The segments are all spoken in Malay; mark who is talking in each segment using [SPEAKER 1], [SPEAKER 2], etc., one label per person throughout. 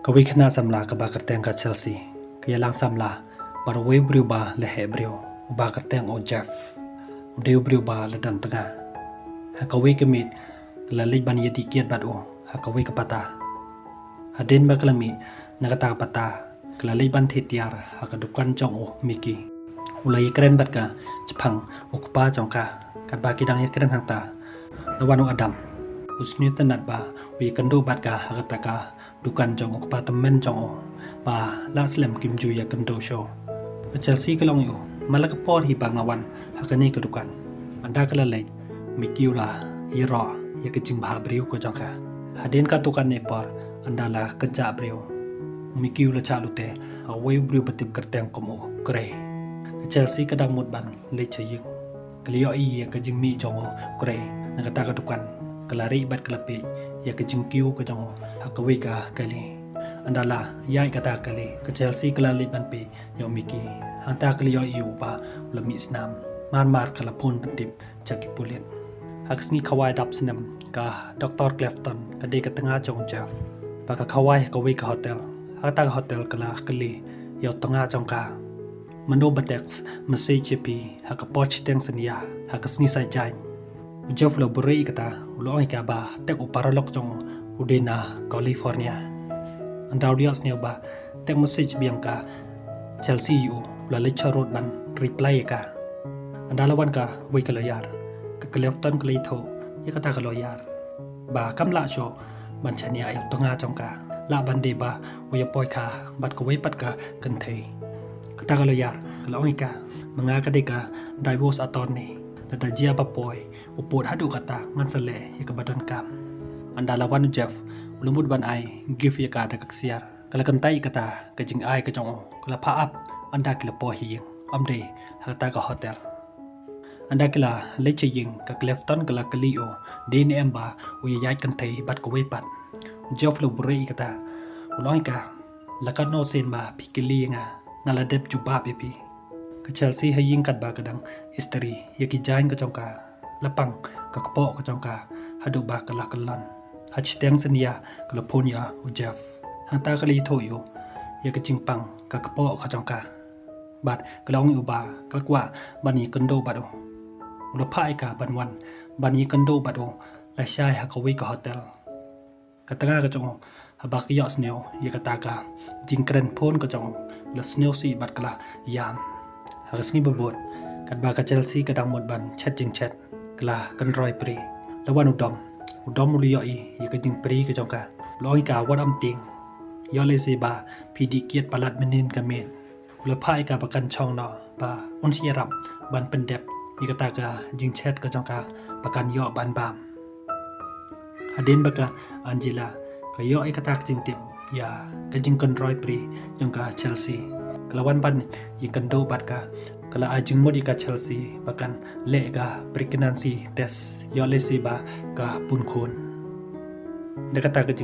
[SPEAKER 1] Kawi kena samla ke bakar teng ka Chelsea. Kaya lang samla barwe briu ba lehe briu bakar teng o Jeff. Udeu briu ba ledan tengah. Hakawi kemit kelalik ban yedi kiat bat o hakawi kepata. Hadin ba kelami nakata pata kelalik ban titiar hakadukan jong o Mickey. Ulai keren bat ka Jepang ukpa jong ka kat baki dang ya keren hangta. Lawan o Adam. Usni tenat ba wi kendo bat ka hakataka dukan jong ukpa temen jong o ba la slem kim ju ya kendo show. Ke Chelsea kelong yo malak por hi bang lawan hakani kedukan. Anda kelalai Mickey ula hiro ya kecing bah briu ko jong ka. Hadin ka tukan ne por anda la keja briu. Mickey ula chalute awai briu betip kerteng komo kre. Ke Chelsea kadang mut ban le chaying. Kelio i ya kejing mi jong o kre nakata kedukan. Kelari bat kelapi ya kejing kiu ke jong hakawi ka kali. Andala yai kata kali ke Chelsea kelali ban pi yo Mickey. Hanta kelio iu pa lemi snam. Mar kalapun pentip jaki pulit. Haksni kawai dap senam ka Dr. Clifton kade ke tengah jong Jeff. Baka kawai kawi ke hotel. Hata hotel kala kali yo tengah jong ka. Mendo batek mesej cepi hakapoch teng senia hakasni sai jain. Jeff lo beri kata ulo ai ka ba tek uparalok jong udena California. Andau dia snia ba tek message biang ka Chelsea u la lecharot ban reply ka. Andalawan ka wi ka layar ka Clifton ka litho ya kata ka layar. Ba kam la sho ban chania ay tonga jong ka la ban de ba wi poi ka bat ko wi pat ka kan thei. Kata ka layar ka oi ka manga ka de ka divorce attorney. Dada jia papoi upod hadu kata ngan sele ya kebadan kam. Anda lawan Jeff ulumud ban ai give ya kata kaksiar. Kala kentai kata kejing ai kejong kala paap anda kila pohi amde hata ka hotel. Anda kila leche ying ka Clifton kala kalio din emba uya yai kentai bat ko wepat. Jeff lo buri kata uloi ka lakat no sen ba pikili nga ngaladep juba pipi. Ke Chelsea haying kat ba kadang isteri ya ki jain ke jongka lapang ka kepo ke jongka hadu ba kala kelan hach teng senia kelapon ya u Jeff hanta kali thoyo ya ke jingpang ka kepo ke jongka bat kelong u ba kelkwa bani kendo bado ulo pai ka banwan bani kendo bado la shai ha kawi ka hotel katanga ke jong habak ya sneo ya kataka jingkren pon ke jong la sneo si bat kala yan. Harus ni bebot kat baka Chelsea kadang mod ban chat jing chat kala kan roi pri lawan udom mulu yoi ya kejing pri ke jongka loi ka wat am ting yo le se ba pd kiat palat menin kamen le pai ka bakan chong no ba un sirap ban pendep ya kata ka jing chat ke jongka bakan yo ban bam hadin baka Angela ka yo kata jing tip ya kejing kan roi pri jongka Chelsea lawan ban yang kendo bat ka kala ajing modi ka Chelsea bahkan le ka pregnancy test yo le si ba ka pun khun de kata ka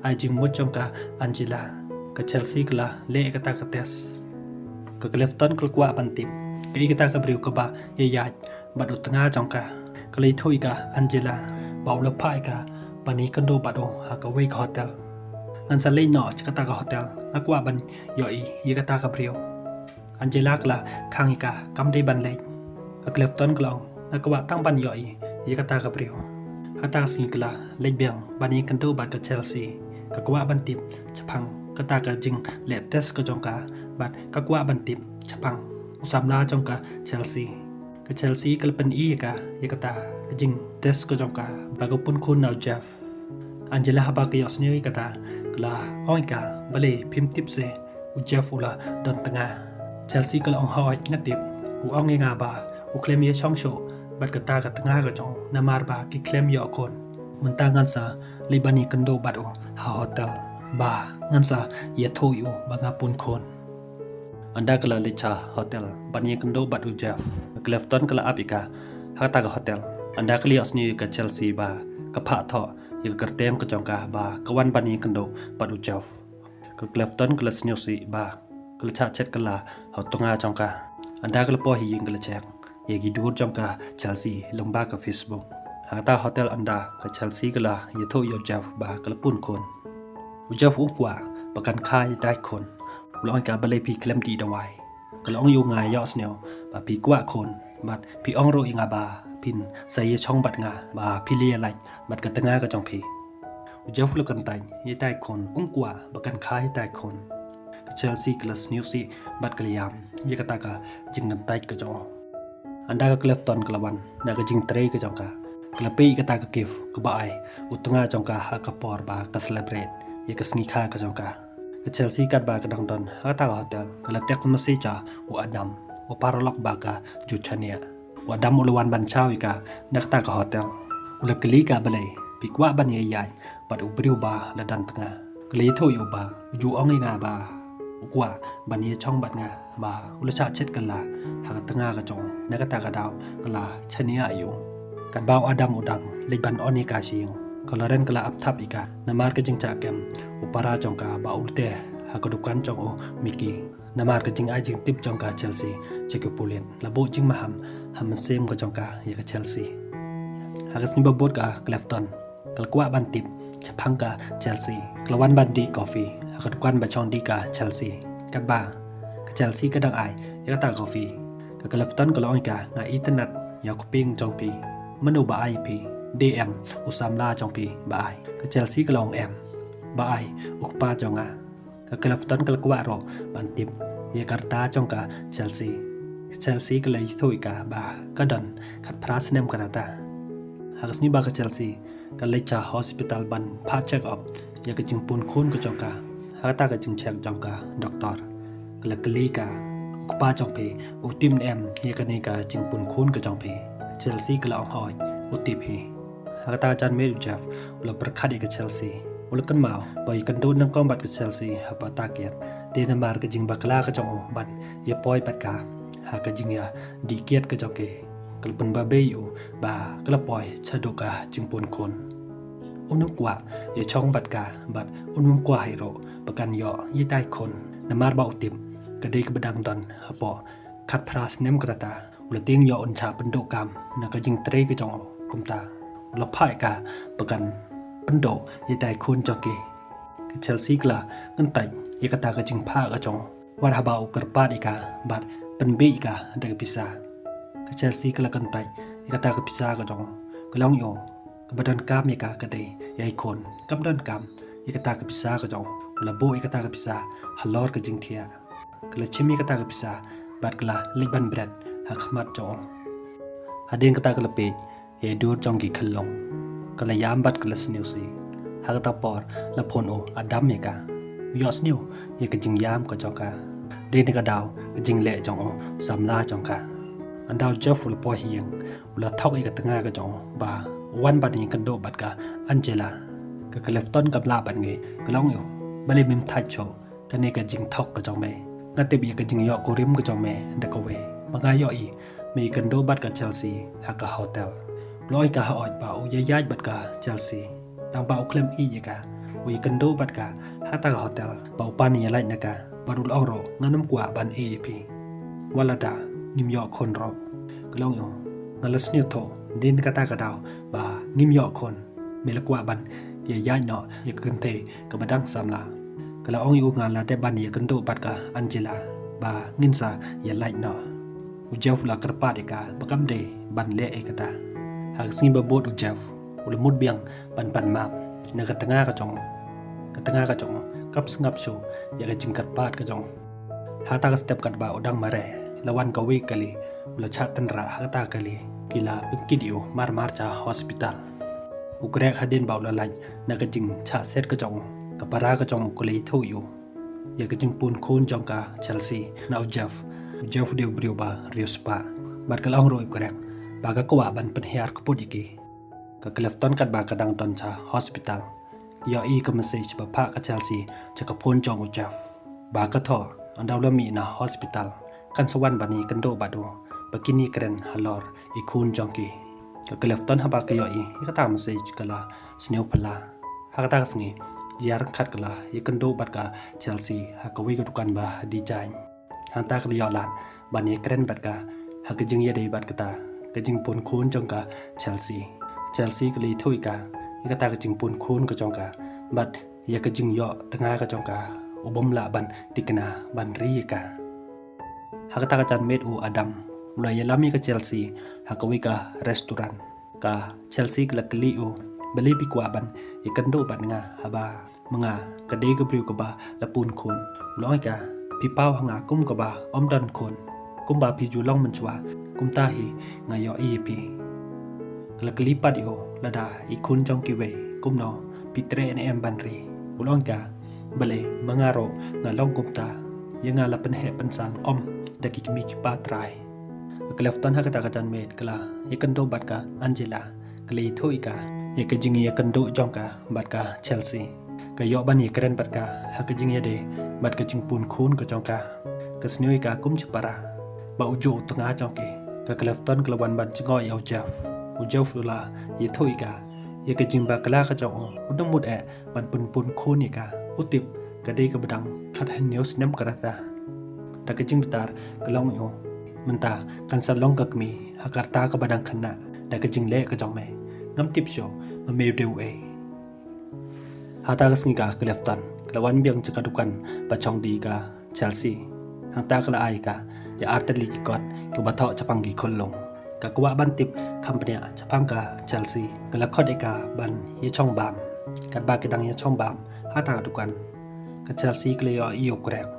[SPEAKER 1] ajing mod jong ka Angela ka Chelsea kala le kata ka test ka Clifton kal kwa pantip ke kata ka briu ka ba ya bat u tengah jong ka kali thoi ka Angela ba u pai ka pani kendo bat o ha ka wei ka hotel an sa le no kata ka hotel akwa ban yoi yi kata ka brio Angela kala khangi ka kamde ban le ka Clifton klong akwa tang ban yoi yi kata ka brio kata sing kala le biang bani kanto bat ka Chelsea ka kwa ban tip chapang kata ka jing lab test ka jongka bat ka kwa ban tip chapang usamla jongka Chelsea kala pen i ka yi kata jing test ka jongka ba ka pun khun now Jeff Angela haba ka yosni kata kala oika bale phim tip se u Jeff ula dan tengah Chelsea kala ong hoi ngatip u ong nga ba u claim ye chong show bat kata ka tengah ka jong namar ba ki claim yo kon mentangan sa libani kendo bat o ha hotel ba ngan sa ye thoi u ba ngapun kon anda kala lecha hotel bani kendo bat u Jeff Clifton kala apika hata ka hotel anda kali asni ka Chelsea ba ka pha tho ya kerteng ke jongka ba kawan bani kendo padu Jeff ke Clifton kelas nyosi ba kelcha chat kala hotonga jongka anda kelpo hi ying kelchek ye gi dur jongka Chelsea lomba ke Facebook hata hotel anda ke Chelsea kala ye tho yo Jeff ba kelpun kon Ujaf ukwa bakan khai dai kon loi ka balai pi klem di dawai kalong yu ngai yo sneo ba pi kwa kon bat pi ong ro inga ba pin sai chong bat nga ba pi li lai bat ka tanga ka chong pi Ujaf lu kan tai ye dai kon ukwa bakan khai dai kon Chelsea kelas Newsy bat kaliam ye kata ka jingam tai ka chong anda ka Clifton kelawan na ka jing tre ka chong ka kelapi kata ka kif ka bai utanga chong ka ha ka por ba ka celebrate ye ka sni kha ka chong ka Chelsea kat ba ka dang don ha ta ka hotel ka la tek ma se cha u Adam u paralok ba ka juchania u Adam ulawan ban chau ka nak ta ka hotel u la kli ka balai pi kwa ban ye yai bat u briu ba la dan tanga kli tho yu ba ju ong nga ba u kwa ban ye chong bat nga ba u la cha chet ka la ha ka tanga ka chong na ka ta ka daw ka la chania yu kan baw Adam udang liban oni ka siung kaloren kala apthap ika namar ke jing cha kem upara jongka ba ulte hakodukan jong o miki namar ke jing ai jing tip jongka Chelsea cheke pulen labo jing maham ham sem ko jongka ye ka Chelsea hagas ni babot ka Clifton kalkwa ban tip chapang ka Chelsea klawan ban di coffee hakodukan ba chong di ka Chelsea kat ba ka Chelsea ka dang ai ye ka ta coffee ka Clifton ka loi ka nga internet ya ko ping jong pi manu ba ai pi DM usamla trong pi ba ai ka Chelsea ka long em ba ai ukpa jonga ka Clifton ka kwa ro ban tip ye karta trong ka Chelsea ka lai thoi ka ba ka don khat pras nem ka ta hagas ni ba ka Chelsea ka lai cha hospital ban pha check up ye ka jing pun khun ka trong ka ha ta ka jing check trong ka doctor ka la kli ka ukpa trong pi utim em ye ka ni ka jing pun khun ka trong pi Chelsea ka la ong hoi utip hi Hata jan meru Jeff ula berkhadi ke Chelsea ula kan mau bai kan do nang kombat ke Chelsea hapa takiat de na mar ke jing bakla ke jong ban ye poi pat ka ha ke jing ya di kiat ke joke kal pun ba be yu ba kala poi chadoka jing pun kon unum kwa ye chong bat ka bat unum kwa hiro bakan yo ye tai kon na mar ba utip ke de ke bedang don hapo khat pras nem krata ula ting yo on cha pendok kam na ke jing tre ke jong kumta la phai ka bakan pendo ye dai khun joki ke Chelsea kla ngan tai ye kata ka jing pha ka chong war ha ba u kar pa di ka bat pen be ka de ka pisa ke Chelsea kla kan tai ye kata ka pisa ka chong ka long yo ka badan kam ye ka de ye khon kam don kam ye kata ka pisa ka chong la bo ye kata ka pisa halor ka jing thia kla chimi kata ka pisa bat kla liban bread ha khmat chong hadin kata ka pe ye dur jong ki khlong kala yam bat kala sniu si hagta por la phon o Adam ye ka yo sniu ye ka jing yam ko joka de ne ka daw ka jing le jong o samla jong ka andaw Jeff ul po hieng ula thok ye ka tanga ka jong ba wan bat ni kan do bat ka Angela ka Clifton ka bla ban nge klong yo bale mim thach cho ka ne ka jing thok ka jong me ngate bi ka jing yo ko rim ka jong me da ko we manga yo i me kan do bat ka Chelsea ha ka hotel loi ka hoi ba u ye yai bat ka Chelsea tang ba u klem i ye ka wi kan do bat ka ha ta hotel ba u pan ye lai na ka barul ong ro nganam kwa ban AP wala da nim yo khon ro klong yo ngalas ni tho din ka ta ka daw ba nim yo khon me la kwa ban ye yai no ye kun te ka badang samla kala ong yu nga la de ban ye kan do bat ka Angela ba ngin sa ye lai no u Jeff la karpa de ka bakam de ban le e ka ta hak sing babot u Jeff ul mut biang pan map na ka tanga ka chong kap sngap show ya ka jingkat pat ka chong hata ka step kat ba udang mare lawan ka we kali ula chat tan ra hata kali kila pikidio mar cha hospital ukrek hadin ba ula lan na ka jing cha set ka chong ka para ka chong ko le tho yu ya ka jing pun khun chong ka Chelsea na u Jeff de brio ba riuspa bat ka long roi krek ba ka kwa ban pen hiar ko pudiki ka Clifton kat ba ka dang ton cha hospital ya i ka message ba pha ka Chelsea cha ka phone jong u Jeff ba ka tho andaw la mi na hospital kan sawan bani kan do ba do bakini kren halor i khun jong ki ka Clifton ha ba ka yo i ka ta message kala sneu phala ha ka ta sngi yar khat kala i kan do bat ka Chelsea ha ka wi ka dukan ba di jain han ta ka yo lan bani kren bat ka ha ka jing ye dei bat ka ta ka jing pon khun jong ka Chelsea ka li thui ka ka ta ka jing pon khun ka jong ka bat ia ke jing yo tengah ka jongka ubom la ban tikna ban ri ka hakata ka chan met u Adam mulai yalami ke Chelsea hakawi ka restoran ka Chelsea ka kli u beli bi kwa ban ikan do ban nga haba mga kade ka briu ka ba lapun khun loi ka pi pau hanga kum ka ba om dan khun kum ba pi ju long man chwa kum ta hi nga yo e pi kala kli pat yo lada i khun jong ki we kum no pi tre en em ban ri ulong ka bale mga ro nga long kum ta yang la pen he pen san om da ki mi ki pa trai Clifton hakata ka chan met kala ikan do bat ka Angela kali thoi ka ye ka jing ye kan do jong ka bat ka Chelsea ka yo ban ye kren bat ka ha ka jing ye de bat ka jing pun khun ka jong ka snoi ka kum chpara ba ujo tanga jong ke ka Clifton klawan ban chngoi yo Jeff la ye thoi ka ye ka jing ba kala ka jong udam mut e ban pun khun ni ka utip ka de ka badang khat han news nem karata ta ka jing bitar ka long yo menta kan salong ka kmi hakarta ka badang khana da ka jing le ka jong me ngam tip show ma me deu e hata ka sngi ka Clifton klawan biang chaka dukan pa chong di ka Chelsea hata ka la ai ka ya arteli ki kot ka batho chapang gi kholong ka kwa ban tip company chapang ka Chelsea ka la khot e ka ban ye chong bam ka ba ke dang ye chong bam hata dukan ka Chelsea ka le yo i ukraine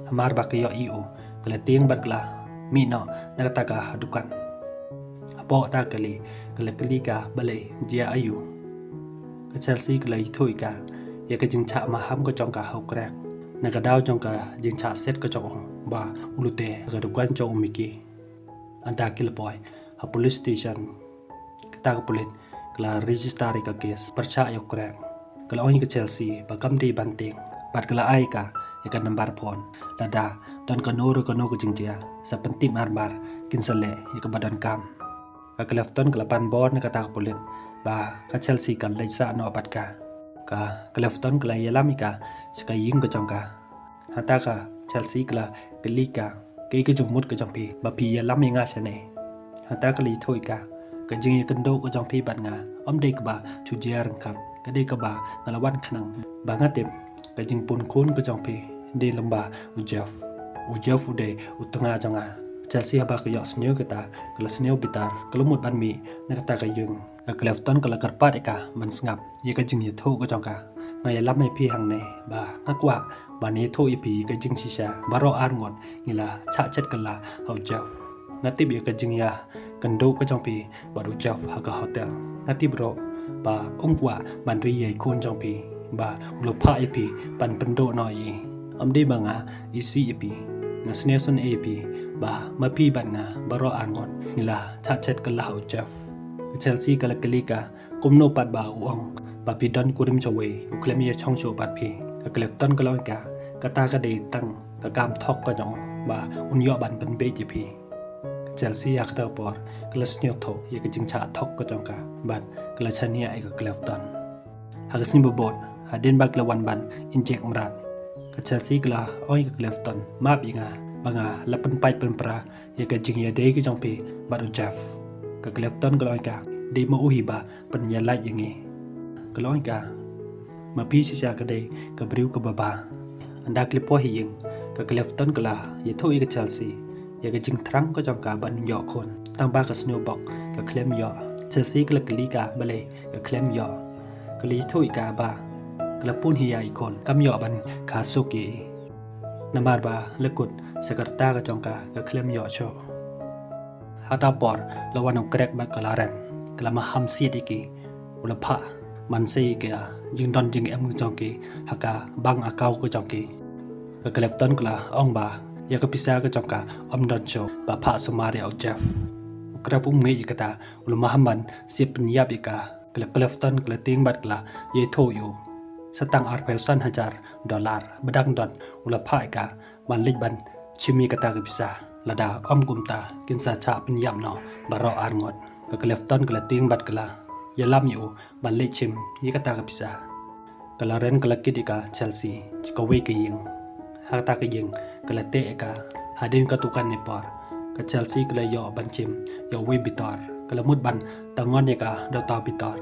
[SPEAKER 1] hamar ba ka yo i o ka le tieng bat la mi no na ta ka dukan apo ta kali kali ka bale dia ayu ka Chelsea kali thoi ka ya ka jing cha ma ham ko chong ka hau krak na ka daw chong ka jing cha set ko chong ba ulute ka dukan chong miki anta kil boy a police station ta ka pulit kala register ka case percha yo krak kala oi ka Chelsea ba kam di banting bat kala ai ka ya ka number phone lada don ka no ko jing dia sa pentim arbar kin sale ya ka badan kam ka Clifton kalapan bon ka ta pulit ba ka Chelsea kan lai sa no bat ka Clifton kala yalami ka ska ying ko chong ka hata ka Chelsea kala pili ka ke jung mut ka jong pi ba pi yalam nga chane hata kali thoi ka jing ye kan do ko jong pi bat nga om de ka ba chu jer kap ka de ka ba ngalawan khnang ba nga tem ka jing pun khun ko jong pi de lamba Jeff de utanga janga Chelsea ba ka yo sneu kita kala sneu bitar kala mut ban mi na ta ka yung ka Clifton kala karpat eka man ngap ye ka jing ye tho ko jong ka ngai lam mai phi hang ne ba ngakwa ba ne tho i pi ka jing sisa baro ar ngot ngila cha chet kala hau Jeff ngati bi ka jing ya kan do ka jong pi ba do Jeff ha ka hotel ngati bro ba ongwa ban ri ye khon jong pi ba lo pha i pi ban pendo noi amde banga isi i pi na sneson ap ba mapi ban na baro angon nila cha chet kala hau Jeff Chelsea kala kalika kumno pat ba uang ba pi don kurim chawe uklemi ya chong cho pat pi ka Clifton kala ka kata ka de tang ka kam thok ka jong ba unyo ban ban be ji pi Chelsea yak ta por kala snyo tho ye ka jing cha thok ka jong ka bat kala chania ai ka Clifton hagasim bot hadin ba kala wan ban injek mrat ka Chelsea kala oi ka Clifton map inga banga lapan pai pen pra ye ka jing ya de ki jong pi ba do Jeff ka Clifton kala ka de ma uhi ba pen ya lai yangi kala ka ma pi si sia ka de ka briu ka baba anda klip po hi ying ka Clifton kala ye thoi ka Chelsea ye ka jing thrang ka jong ka ban yo khon tang ba ka snow box ka claim yo Chelsea kala kali ka bale ka claim yo kali thoi ka ba kala pun hi ya ikon kam yo ban ka suki namar ba lekut sekarta ka jong ka claim yo cho hata por lawan krek ba kalaran kala ma ham si diki ula pha man sei ke jing don jing em jong ki haka bang akau ko jong ki ka Clifton kala ong ba ya ka pisa ka jong ka om don cho ba pha sumari au Jeff kra fu me ikata ula mahamban sip nyap ika kala Clifton kala ting bat kala ye tho yu satang $1,000 bedang don ula pha ika man lik ban chimi kata ka pisa lada om gumta kinsa cha pinyam no baro arngot ka Clifton kala ting bat kala yalam yu ban le chim yi kata ka pisa kala ren kala kidika Chelsea ka we ka ying hata ka ying kala te ka hadin ka tukan ne par ka Chelsea kala yo ban chim yo we bitar kala mut ban tangon ne ka do ta bitar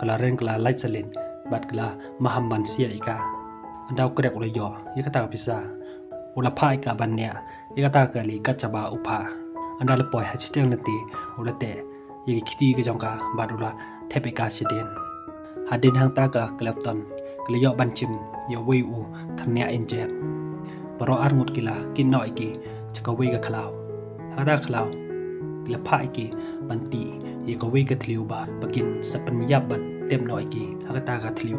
[SPEAKER 1] kala ren kala lai salin บัดกละมหัมบันเสียอีกาอันดาวเกรกอุลยอยกตาพิซาอุลพายกาบันเนี่ยยกตากะลีกัจจบาอุภาอันดาลปอยฮัจเตียงนตีอุลเตยกิคิตีกะจงกาบาดุลาเทปิกาชิเดนฮัดดินหางตากะกลฟตันกลยอบันจิมยอเวอูทันเนียเอ็นเจงปรออาร์งุดกิลากินนอยกีจะกเวกะคลาวฮาดาคลาวกลพายกีบันตียกเวกะทลิวบาปกินสปัญญาบัดเต็มนอยกีฮักตากะทลิว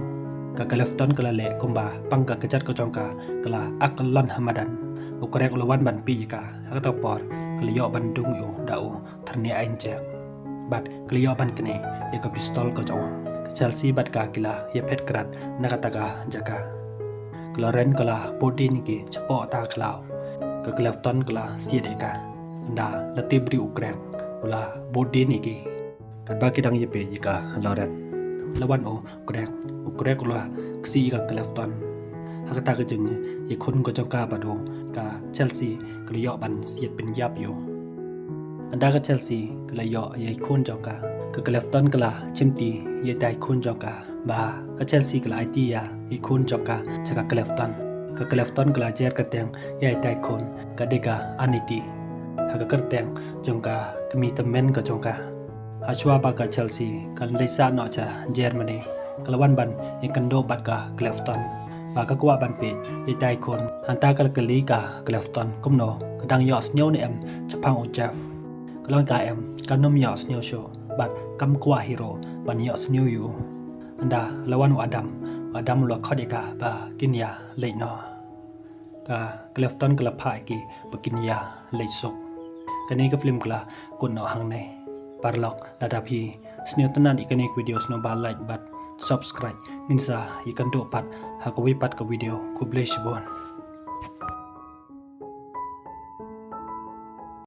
[SPEAKER 1] กะกลฟตันกละเลกุมบาปังกะกะจัดกะจงกากละอักลันฮามาดันอุกเรกอุลวันบันปีกาฮักตาปอร์กลยอบันดุงอยู่ดาวทันเนียเอ็นเจงบัดกลยอบันกเนยกพิสตอลกะจงเชลซีบัดกากิลายเพชรกรัดนักตากาจากากลอเรนกลาโบดินกีเฉพาะตาคลาวกกลฟตันกลาเสียดเอกาดาละติบริอุกแรงเวลาโบดินกีกัดบากิดังเยเปยกาลอเรนละวันโอแกรงอุกแรงกลาซีกับกลฟตันหากตากจึงอีกคนก็จงกาบดงกาเชลซีกลยอบันเสียดเป็นยับอยู่อันดากเชลซีกลยอยัยคนจงกากลฟตันกลาชิมตียัยได้คนจงกาบากเชลซีกลาไอตียาอีกคนจงกาจะกกลฟตันกลฟตันกลาเจอร์กระเตงยัยได้คนกเดกาอานิตีหากกระเตงจงกากมีตำเมนก็จงกาฮัชวาบากเชลซีกันเลซ่าเนาะจะเยอรมนีกลวันบันยังกันโดบัดกากลฟตันบากกว่าบันเปยัยได้คนฮันตากลกลีกากลฟตันกุมโนกระดังยอสเนียวในจะพังอุจฟกลอนกากันนมยอสเนียวโชบัดกำกว่าฮีโร่บันยอสเนียวอยู่อันดาละวันอดัมลวกข้อเดกาบากินยาเลนอกากลฟตันกลพายกีบกินยาเลสุกกันนี้ก็ฟิล์มกลากุนนอหังในปาร์ล็อกระดับพีสเนียตันนันอีกนี้วิดีโอสโนบาไลค์บัด subscribe นินซาอีกันโดปัดหากวิปัดกับวิดีโอคุบเลชบอน